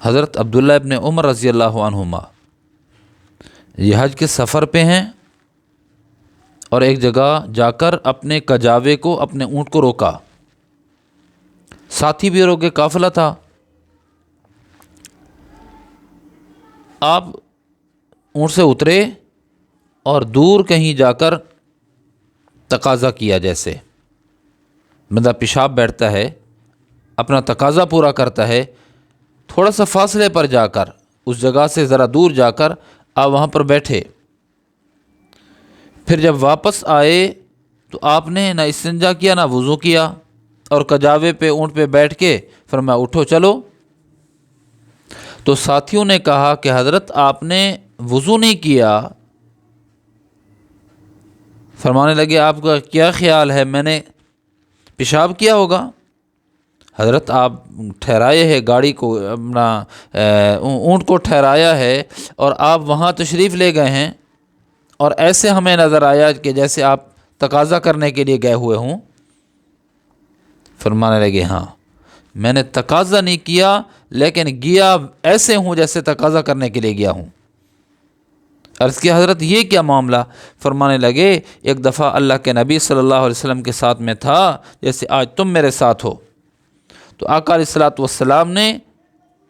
حضرت عبداللہ ابن عمر رضی اللہ عنہما یہ حج کے سفر پہ ہیں اور ایک جگہ جا کر اپنے کجاوے کو، اپنے اونٹ کو روکا، ساتھی بھی روکے، قافلہ تھا۔ آپ اونٹ سے اترے اور دور کہیں جا کر تقاضا کیا، جیسے بندہ پیشاب بیٹھتا ہے، اپنا تقاضا پورا کرتا ہے، تھوڑا سا فاصلے پر جا کر، اس جگہ سے ذرا دور جا کر آپ وہاں پر بیٹھے۔ پھر جب واپس آئے تو آپ نے نہ استنجا کیا نہ وضو کیا، اور کجاوے پہ، اونٹ پہ بیٹھ کے فرمایا اٹھو چلو۔ تو ساتھیوں نے کہا کہ حضرت آپ نے وضو نہیں کیا۔ فرمانے لگے آپ کا کیا خیال ہے، میں نے پیشاب کیا ہوگا؟ حضرت آپ ٹھہرائے ہے گاڑی کو، اپنا اونٹ کو ٹھہرایا ہے، اور آپ وہاں تشریف لے گئے ہیں، اور ایسے ہمیں نظر آیا کہ جیسے آپ تقاضا کرنے کے لیے گئے ہوئے ہوں۔ فرمانے لگے ہاں، میں نے تقاضا نہیں کیا، لیکن گیا ایسے ہوں جیسے تقاضا کرنے کے لیے گیا ہوں۔ عرض کیا حضرت یہ کیا معاملہ؟ فرمانے لگے ایک دفعہ اللہ کے نبی صلی اللہ علیہ وسلم کے ساتھ میں تھا جیسے آج تم میرے ساتھ ہو، تو آقا علیہ الصلوۃ والسلام نے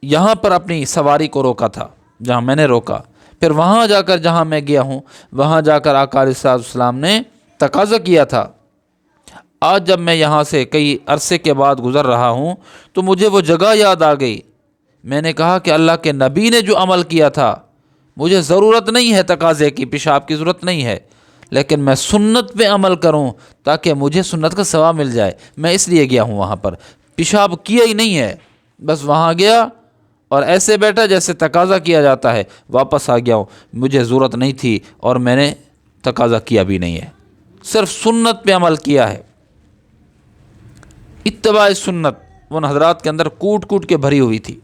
یہاں پر اپنی سواری کو روکا تھا جہاں میں نے روکا، پھر وہاں جا کر جہاں میں گیا ہوں وہاں جا کر آقا علیہ الصلوۃ والسلام نے تقاضا کیا تھا۔ آج جب میں یہاں سے کئی عرصے کے بعد گزر رہا ہوں تو مجھے وہ جگہ یاد آ گئی، میں نے کہا کہ اللہ کے نبی نے جو عمل کیا تھا، مجھے ضرورت نہیں ہے تقاضے کی، پیشاب کی ضرورت نہیں ہے، لیکن میں سنت پہ عمل کروں تاکہ مجھے سنت کا ثواب مل جائے، میں اس لیے گیا ہوں وہاں پر، پیشاب کیا ہی نہیں ہے، بس وہاں گیا اور ایسے بیٹھا جیسے تقاضا کیا جاتا ہے، واپس آ گیا ہوں، مجھے ضرورت نہیں تھی اور میں نے تقاضا کیا بھی نہیں ہے، صرف سنت پہ عمل کیا ہے۔ اتباع سنت ان حضرات کے اندر کوٹ کوٹ کے بھری ہوئی تھی،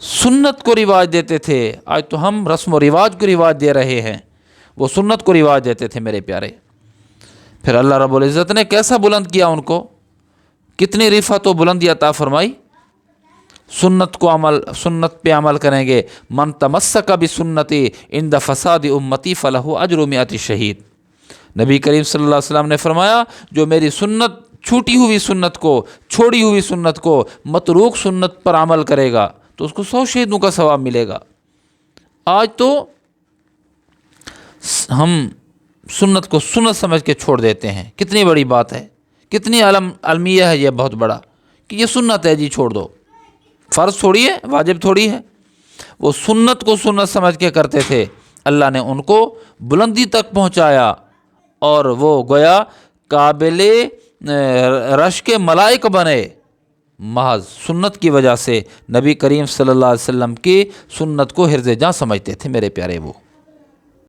سنت کو رواج دیتے تھے۔ آج تو ہم رسم و رواج کو رواج دے رہے ہیں، وہ سنت کو رواج دیتے تھے میرے پیارے۔ پھر اللہ رب العزت نے کیسا بلند کیا ان کو، کتنی رفعت و بلندی عطا فرمائی۔ سنت پہ عمل کریں گے، من تمسک بسنتی عند فساد امتی فلہ اجر 100 شہید۔ نبی کریم صلی اللہ علیہ وسلم نے فرمایا جو میری سنت، چھوٹی ہوئی سنت کو، چھوڑی ہوئی سنت کو، متروک سنت پر عمل کرے گا تو اس کو 100 شہیدوں کا ثواب ملے گا۔ آج تو ہم سنت کو سنت سمجھ کے چھوڑ دیتے ہیں، کتنی بڑی بات ہے، کتنی المیہ ہے یہ، بہت بڑا، کہ یہ سنت ہے جی چھوڑ دو، فرض تھوڑی ہے، واجب تھوڑی ہے۔ وہ سنت کو سنت سمجھ کے کرتے تھے، اللہ نے ان کو بلندی تک پہنچایا، اور وہ گویا قابل رشک ملائک بنے، محض سنت کی وجہ سے۔ نبی کریم صلی اللہ علیہ وسلم کی سنت کو حرز جاں سمجھتے تھے میرے پیارے وہ۔